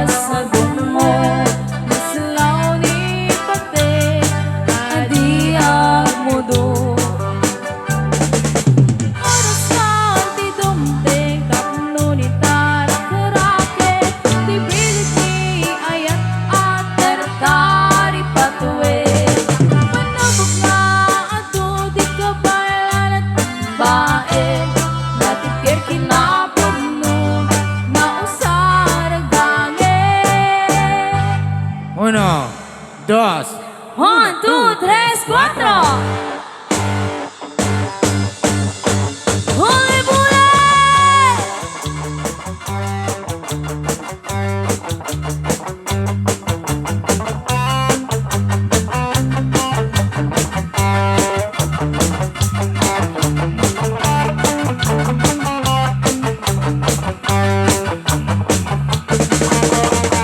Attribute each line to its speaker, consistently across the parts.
Speaker 1: sagot mo. Maslaw ni pati adi agmudo. Oras na di dumding tapno ni tarak-rake. Di bilig ni ayat at tertari patuwe. Manabog na ato di kabalan at bae. Natikir kinapagno na usaragdange.
Speaker 2: 1, 2.
Speaker 1: 1, 2, 3, 4. Huli bule!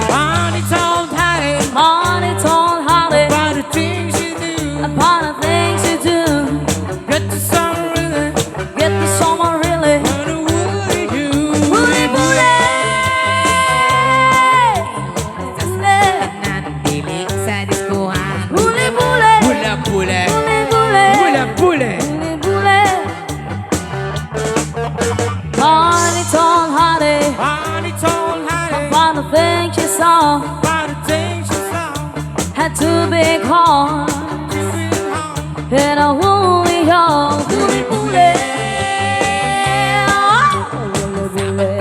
Speaker 2: Money told Hattie
Speaker 1: Money told Holly
Speaker 2: about the things you do.
Speaker 1: upon the things you do.
Speaker 2: Get to some really,
Speaker 1: Get to someone really.
Speaker 2: what would you do?
Speaker 1: Huli bule!
Speaker 2: Nandilig sa diskuhan.
Speaker 1: Huli bule!
Speaker 2: Hula-hula,
Speaker 1: Huli bule!
Speaker 2: hula-hula.
Speaker 1: Huli bule! Money told Holly
Speaker 2: Money told Hattie
Speaker 1: upon the things you saw.
Speaker 2: about the things you saw.
Speaker 1: Had two big horns and a woolly young huli bule.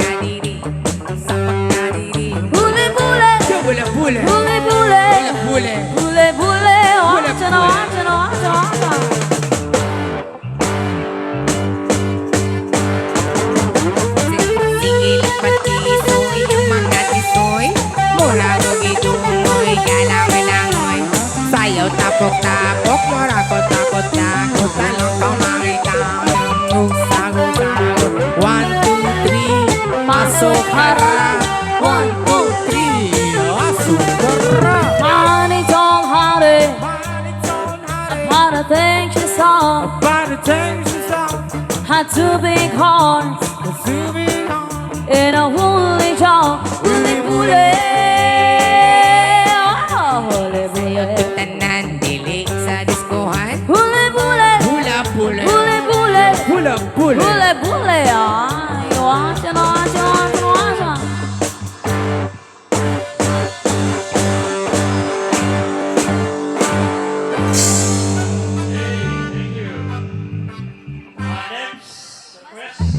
Speaker 2: Kadiri, sa pagkadiri.
Speaker 1: Huli bule!
Speaker 2: Hula-hula,
Speaker 1: Huli bule!
Speaker 2: hula-hula.
Speaker 1: Bule bule!
Speaker 2: Bule,
Speaker 1: Watcha na
Speaker 2: bule.
Speaker 1: watcha na watcha watcha.
Speaker 3: Sige pati soy, mga tisoy. Mura dugi-dugoy, galangoy-langoy. Sayaw tapok-tapok, mura ko takot-takot. Talong kang makita ng sagot-sagot. 1, 2, 3, pasok hara. 1, 2, 3, pasok hara.
Speaker 1: Money told Holly
Speaker 2: Money told Hattie
Speaker 1: upon the things you saw.
Speaker 2: about the things you saw.
Speaker 1: Had two big horns
Speaker 2: Consuming on.
Speaker 1: and a woolly jaw. Huli bule!